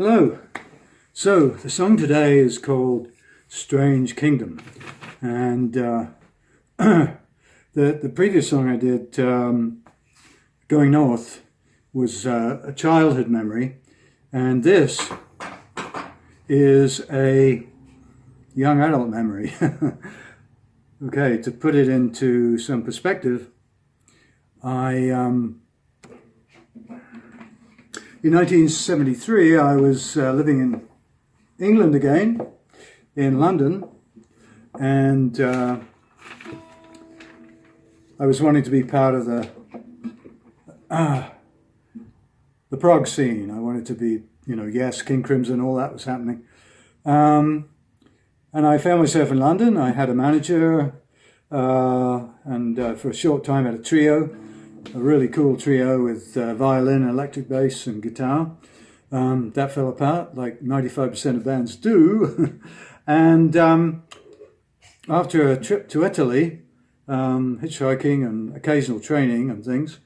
Hello. So the song today is called Strange Kingdom, and the previous song I did, Going North, was a childhood memory, and this is a young adult memory. Okay, to put it into some perspective, in 1973, I was living in England again, in London, and I was wanting to be part of the prog scene. I wanted to be, Yes, King Crimson, all that was happening. And I found myself in London. I had a manager, and for a short time had a trio. A really cool trio with violin, electric bass and guitar. That fell apart, like 95% of bands do. And after a trip to Italy, hitchhiking and occasional training and things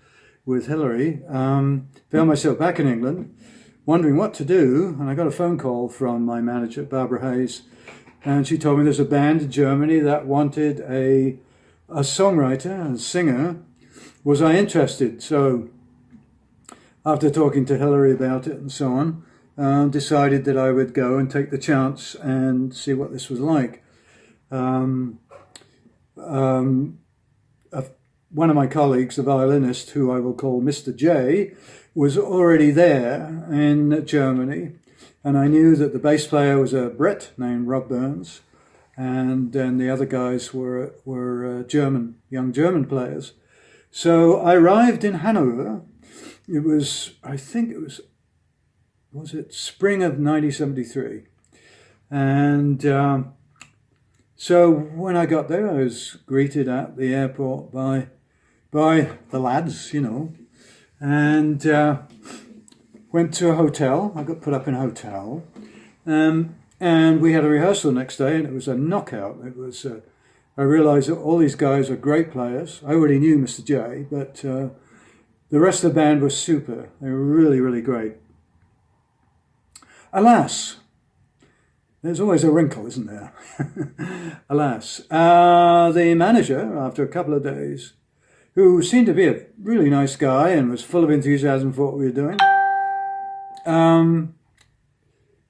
with Hillary, found myself back in England, wondering what to do. And I got a phone call from my manager, Barbara Hayes, and she told me there's a band in Germany that wanted a songwriter and singer. Was I interested? So after talking to Hillary about it and so on, decided that I would go and take the chance and see what this was like. One of my colleagues, the violinist, who I will call Mr. J, was already there in Germany, and I knew that the bass player was a Brit named Rob Burns, and then the other guys were young German players. So I arrived in Hanover. Was it spring of 1973? And so when I got there, I was greeted at the airport by the lads, and went to a hotel. I got put up in a hotel, and we had a rehearsal the next day, and it was a knockout. It was. I realised that all these guys are great players. I already knew Mr. J, but the rest of the band was super. They were really, really great. Alas, there's always a wrinkle, isn't there? Alas. The manager, after a couple of days, who seemed to be a really nice guy and was full of enthusiasm for what we were doing,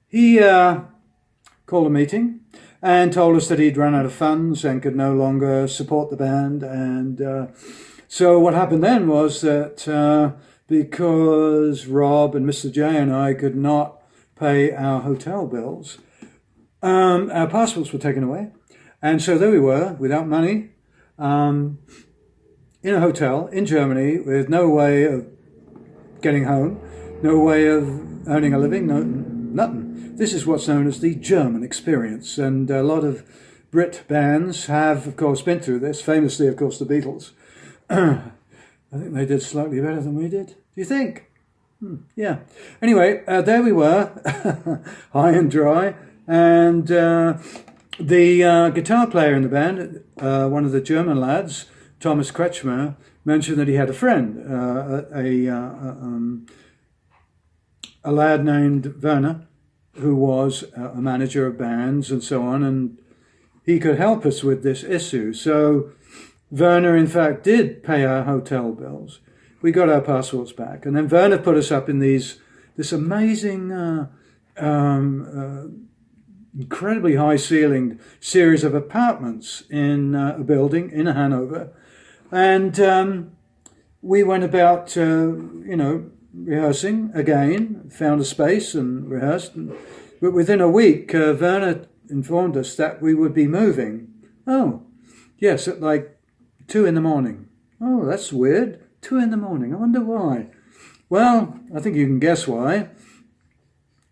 he called a meeting and told us that he'd run out of funds and could no longer support the band. And so what happened then was that because Rob and Mr. J and I could not pay our hotel bills, our passports were taken away. And so there we were, without money, in a hotel in Germany with no way of getting home, no way of earning a living, nothing. This is what's known as the German experience, and a lot of Brit bands have, of course, been through this. Famously, of course, the Beatles. I think they did slightly better than we did. Do you think? Yeah. Anyway, there we were, high and dry, and the guitar player in the band, one of the German lads, Thomas Kretschmer, mentioned that he had a friend, a lad named Werner, who was a manager of bands and so on, and he could help us with this issue. So Werner, in fact, did pay our hotel bills. We got our passports back, and then Werner put us up in this amazing, incredibly high-ceilinged series of apartments in a building in Hanover, and we went about, rehearsing again, found a space and rehearsed. But within a week, Werner informed us that we would be moving. Oh, yes, at like 2 a.m. Oh, that's weird. 2 a.m. I wonder why. Well, I think you can guess why.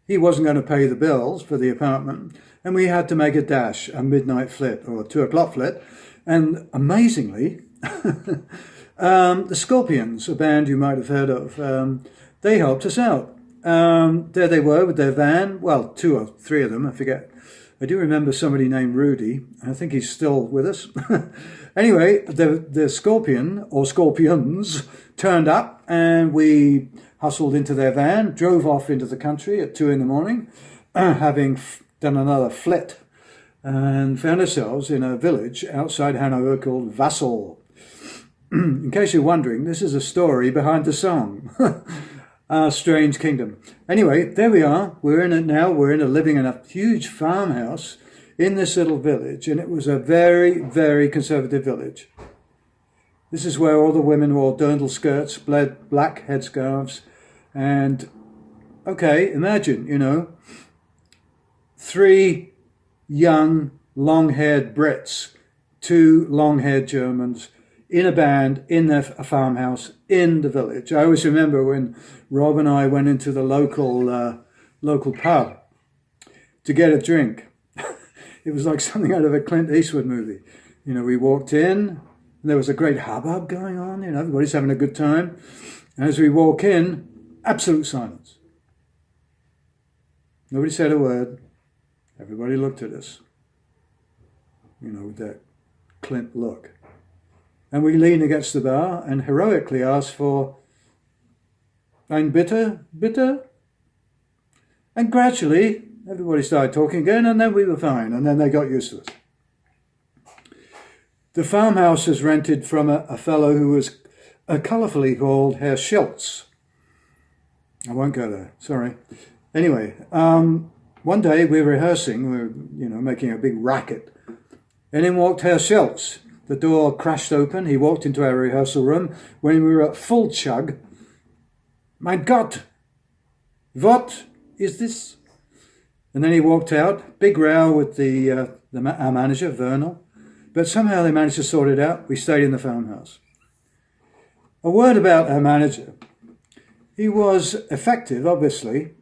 He wasn't going to pay the bills for the apartment, and we had to make a dash, a midnight flit or a 2 o'clock flit. And amazingly, the Scorpions, a band you might have heard of, they helped us out. There they were with their van, well, 2 or 3 of them, I forget I do remember somebody named Rudy. I think he's still with us. Anyway, the scorpion or scorpions turned up, and we hustled into their van, drove off into the country at 2 a.m, having done another flit, and found ourselves in a village outside Hanover called Vassal. In case you're wondering, this is a story behind the song. Our Strange Kingdom. Anyway, there we are. We're in it now. We're living in a huge farmhouse in this little village, and it was a very, very conservative village. This is where all the women wore dirndl skirts, black headscarves, and okay, imagine, 3 young, long-haired Brits, 2 long-haired Germans, in a band, in a farmhouse, in the village. I always remember when Rob and I went into the local pub to get a drink. It was like something out of a Clint Eastwood movie. We walked in, and there was a great hubbub going on. Everybody's having a good time. And as we walk in, absolute silence. Nobody said a word. Everybody looked at us. With that Clint look. And we leaned against the bar and heroically asked for ein bitter, bitter. And gradually, everybody started talking again, and then we were fine, and then they got used to us. The farmhouse is rented from a fellow who was colourfully called Herr Schultz. I won't go there, sorry. Anyway, one day we were rehearsing, we were, making a big racket, and in walked Herr Schultz. The door crashed open. He walked into our rehearsal room when we were at full chug. Mein Gott, what is this? And then he walked out. Big row with our manager, Vernal. But somehow they managed to sort it out. We stayed in the farmhouse. A word about our manager. He was effective, obviously.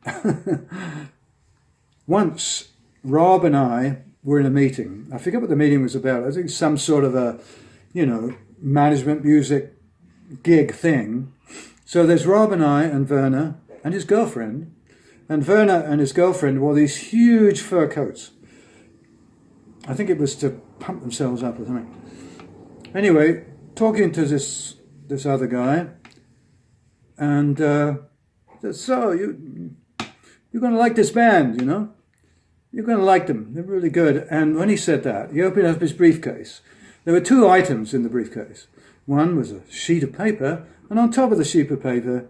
Once, Rob and I were in a meeting. I forget what the meeting was about. I think some sort of a, management music gig thing. So there's Rob and I and Werner and his girlfriend. And Werner and his girlfriend wore these huge fur coats. I think it was to pump themselves up or something. Anyway, talking to this other guy. And so you're going to like this band, You're going to like them. They're really good. And when he said that, he opened up his briefcase. There were 2 items in the briefcase. One was a sheet of paper, and on top of the sheet of paper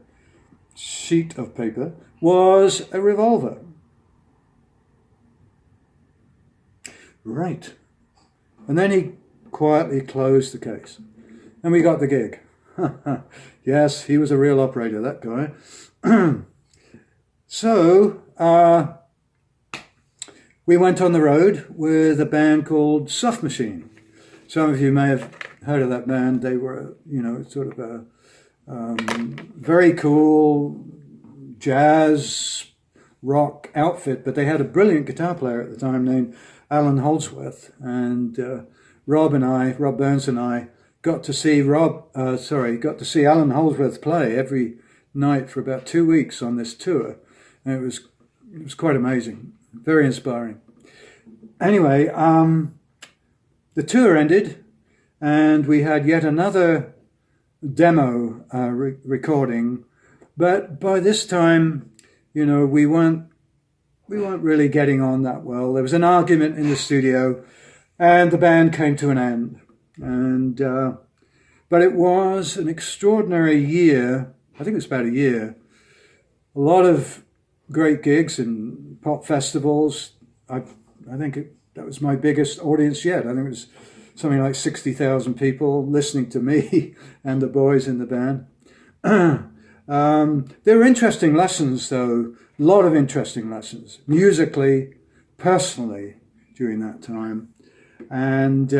was a revolver. Right. And then he quietly closed the case. And we got the gig. Yes, he was a real operator, that guy. So, we went on the road with a band called Soft Machine. Some of you may have heard of that band. They were, sort of a very cool jazz rock outfit, but they had a brilliant guitar player at the time named Alan Holdsworth. And Rob Burns and I got to see Alan Holdsworth play every night for about 2 weeks on this tour. And it was quite amazing. Very inspiring. Anyway, the tour ended, and we had yet another demo recording. But by this time, we weren't really getting on that well. There was an argument in the studio, and the band came to an end. And but it was an extraordinary year. I think it was about a year. A lot of great gigs and pop festivals. I think that was my biggest audience yet. I think it was something like 60,000 people listening to me and the boys in the band. There were interesting lessons, though. A lot of interesting lessons, musically, personally, during that time. And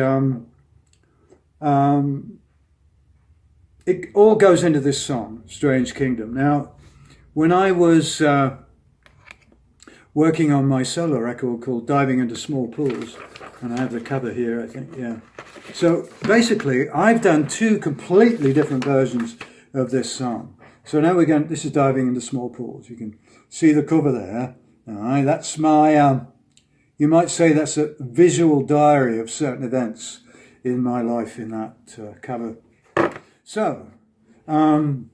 it all goes into this song, Strange Kingdom. Now, when I was working on my solo record called Diving into Small Pools, and I have the cover here, I think, yeah. So basically, I've done 2 completely different versions of this song. So now this is Diving into Small Pools. You can see the cover there. All right, that's my, you might say that's a visual diary of certain events in my life in that cover. So, when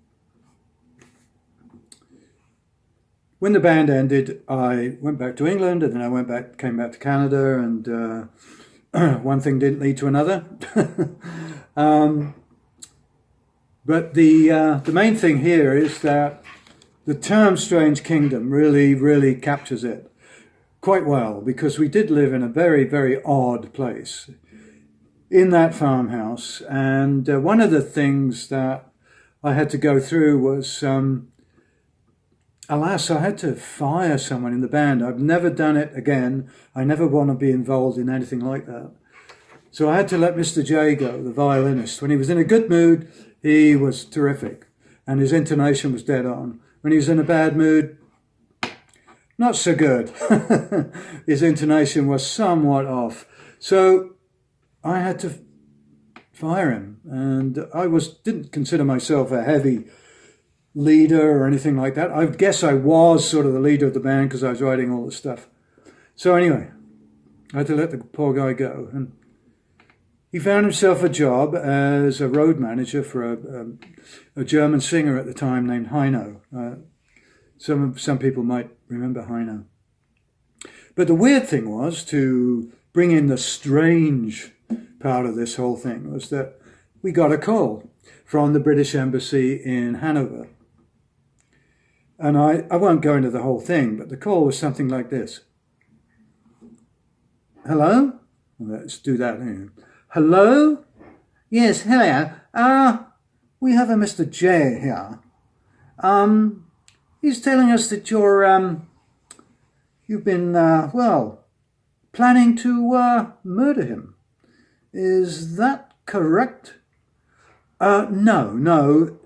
the band ended, I went back to England, and then I came back to Canada, and one thing didn't lead to another. But the main thing here is that the term Strange Kingdom really, really captures it quite well, because we did live in a very, very odd place in that farmhouse. And one of the things that I had to go through was, alas, I had to fire someone in the band. I've never done it again. I never want to be involved in anything like that. So I had to let Mr. J go, the violinist. When he was in a good mood, he was terrific, and his intonation was dead on. When he was in a bad mood, not so good. His intonation was somewhat off. So I had to fire him, and I didn't consider myself a heavy leader or anything like that. I guess I was sort of the leader of the band because I was writing all the stuff. So anyway, I had to let the poor guy go, and he found himself a job as a road manager for a German singer at the time named Heino. Some people might remember Heino. But the weird thing was, to bring in the strange part of this whole thing, was that we got a call from the British Embassy in Hanover. And I won't go into the whole thing, but the call was something like this. Hello? Let's do that here. Hello? Yes, hello. We have a Mr. J here. He's telling us that you've been, planning to murder him. Is that correct? No.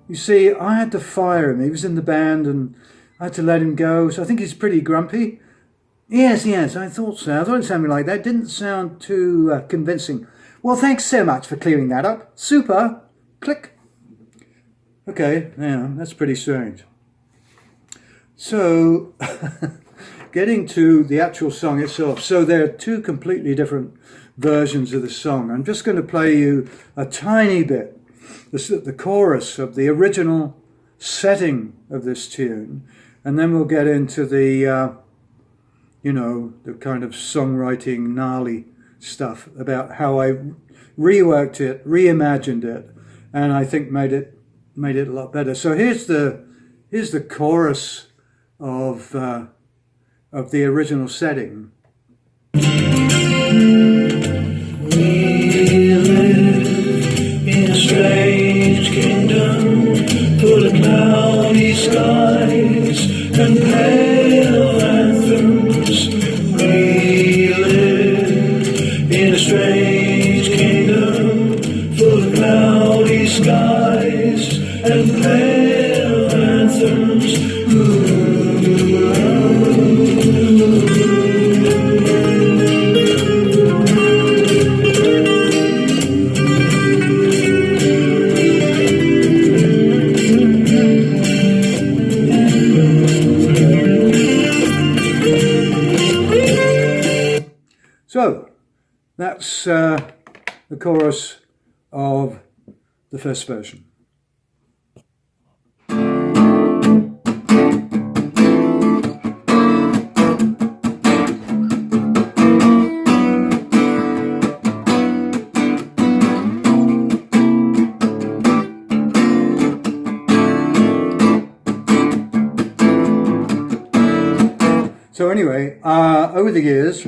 You see, I had to fire him. He was in the band, and I had to let him go. So I think he's pretty grumpy. Yes, I thought so. I thought it sounded like that. Didn't sound too convincing. Well, thanks so much for clearing that up. Super. Click. Okay, yeah, that's pretty strange. So, getting to the actual song itself. So there are two completely different versions of the song. I'm just going to play you a tiny bit, the chorus of the original setting of this tune, and then we'll get into the the kind of songwriting gnarly stuff about how I reworked it, reimagined it, and I think made it a lot better. So here's the chorus of the original setting. We live in a strange kingdom full of cloudy skies and pale anthems. We live in a strange kingdom full of cloudy skies and pale anthems. So that's the chorus of the first version. So anyway, over the years,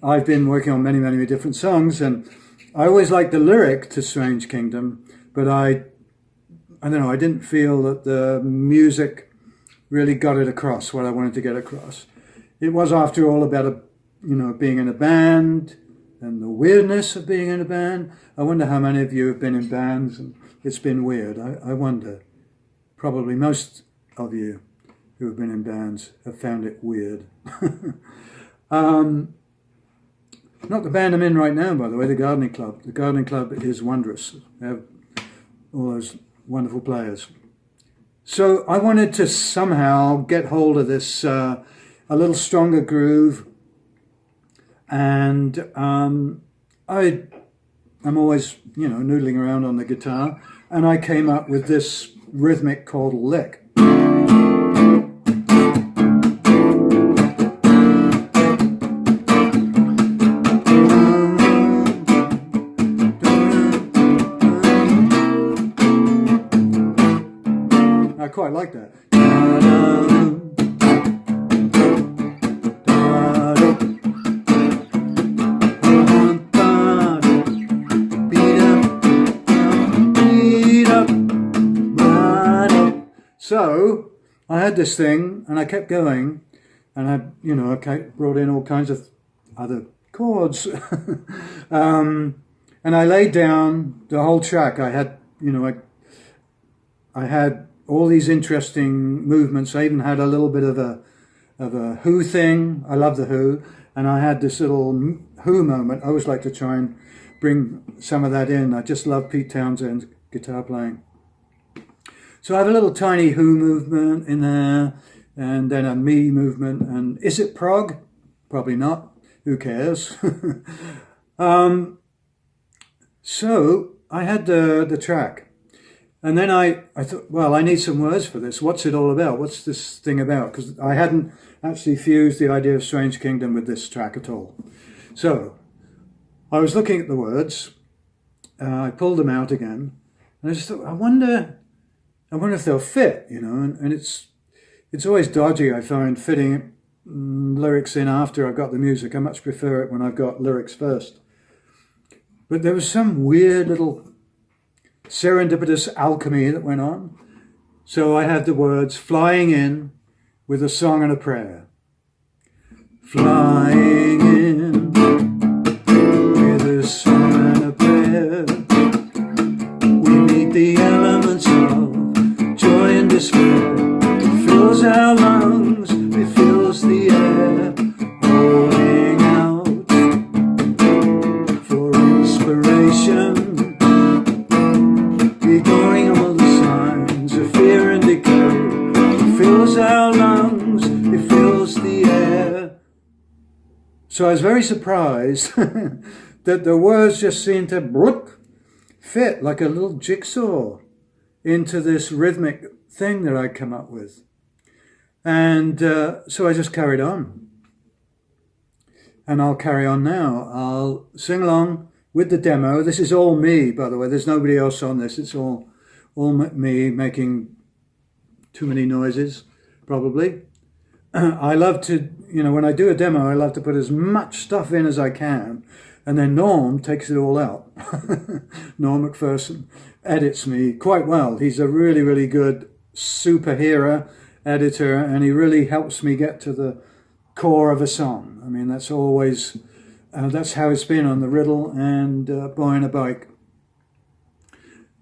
I've been working on many, many different songs, and I always liked the lyric to Strange Kingdom, but I don't know, I didn't feel that the music really got it across, what I wanted to get across. It was, after all, about being in a band and the weirdness of being in a band. I wonder how many of you have been in bands and it's been weird. I wonder. Probably most of you who have been in bands have found it weird. Not the band I'm in right now, by the way, the Gardening Club. The Gardening Club is wondrous. They have all those wonderful players. So I wanted to somehow get hold of this a little stronger groove, and I'm always, noodling around on the guitar, and I came up with this rhythmic chordal lick. I quite like that. So I had this thing, and I kept going, and I brought in all kinds of other chords, and I laid down the whole track. I had, I had all these interesting movements. I even had a little bit of a Who thing. I love the Who, and I had this little Who moment. I always like to try and bring some of that in. I just love Pete Townshend's guitar playing. So I have a little tiny Who movement in there, and then a me movement. And is it prog? Probably not. Who cares? So I had the track. And then I thought, well, I need some words for this. What's it all about? What's this thing about? Because I hadn't actually fused the idea of Strange Kingdom with this track at all. So I was looking at the words. I pulled them out again. And I just thought, I wonder if they'll fit, and it's always dodgy, I find, fitting lyrics in after I've got the music. I much prefer it when I've got lyrics first. But there was some weird little serendipitous alchemy that went on. So I had the words flying in with a song and a prayer. Flying in with a song and a prayer. We meet the elements of joy and despair. It fills our lungs, it fills the air. Holding out for inspiration. Ignoring all the signs of fear and decay. It fills our lungs, it fills the air. So I was very surprised that the words just seemed to fit like a little jigsaw into this rhythmic thing that I'd come up with. And so I just carried on. And I'll carry on now. I'll sing along with the demo. This is all me, by the way. There's nobody else on this. It's all me making too many noises, probably. I love to, when I do a demo, I love to put as much stuff in as I can. And then Norm takes it all out. Norm McPherson edits me quite well. He's a really, really good superhero editor, and he really helps me get to the core of a song. I mean, that's always... that's how it's been on the Riddle and Boy on a Bike.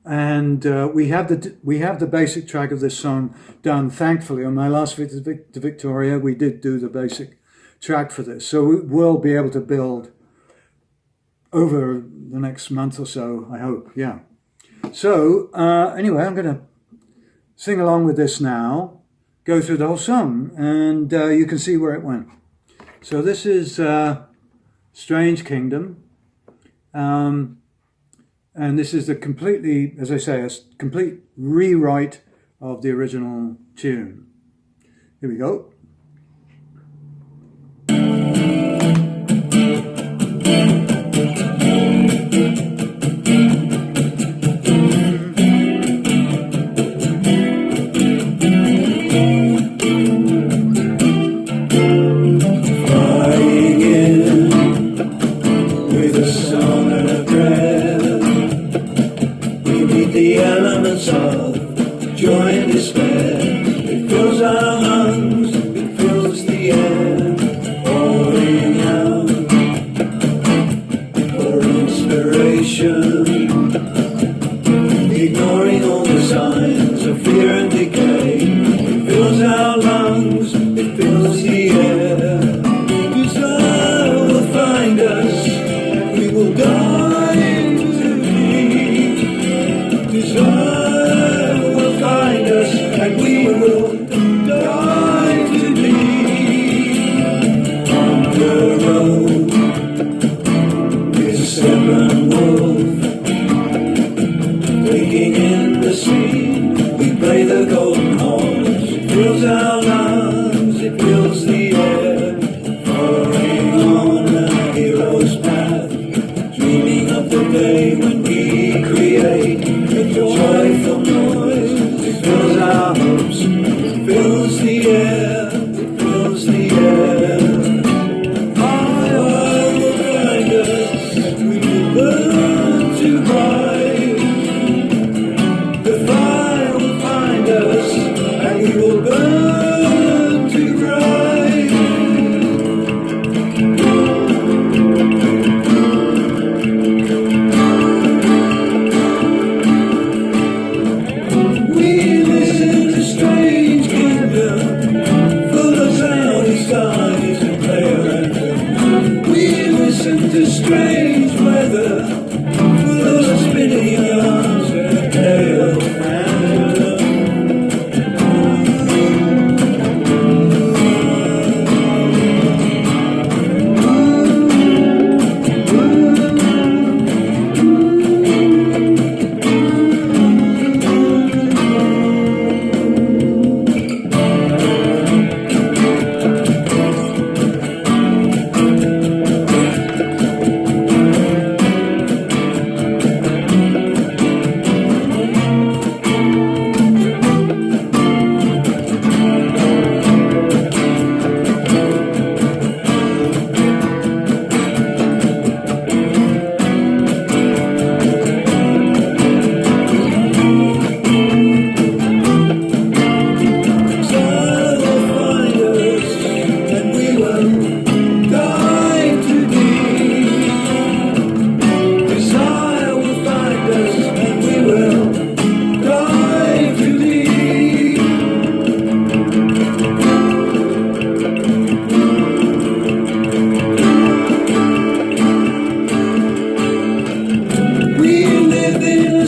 And we have the basic track of this song done, thankfully. On my last visit to Victoria, we did do the basic track for this. So we will be able to build over the next month or so, I hope, yeah. So anyway, I'm going to sing along with this now, go through the whole song, and you can see where it went. So this is... Strange Kingdom, and this is a completely, as I say, a complete rewrite of the original tune. Here we go. Joy and despair, it fills our lungs, it fills the air, pouring out for inspiration, ignoring all the signs of fear and decay. It fills our lungs, it fills the air. Desire will find us, and we will die into thee. Desire and we will die. fills our lungs, it fills the air. Following on a hero's path, dreaming of the day when we create a joyful noise. It fills our hopes, it fills the air, it fills the air. Fire will find us, we will burn to bright. The fire will find us, and we will burn to bright. We listen to strange kingdom, full of cloudy skies and pale anthem. We listen to strange weather, full of spinning yarns and pale anthem.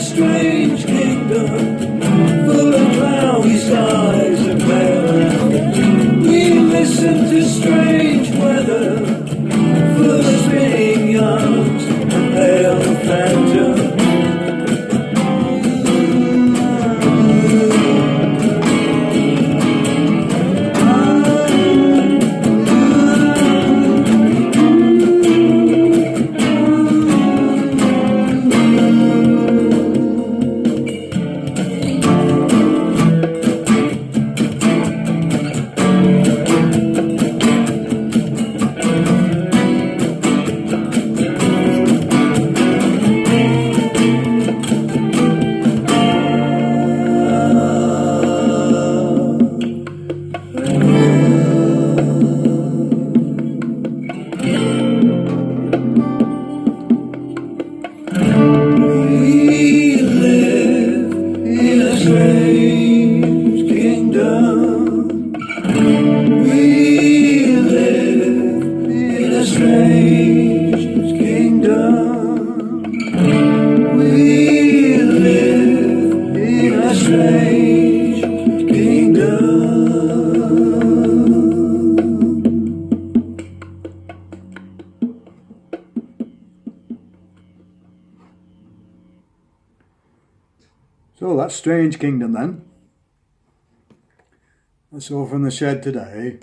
Strange kingdom, full of cloudy skies and pale anthem. We listen to strange weather, full of spinning yarns and pale phantom. We live in a strange kingdom. We live in a strange kingdom. We live in a strange kingdom. So that's Strange Kingdom then. That's all from the shed today.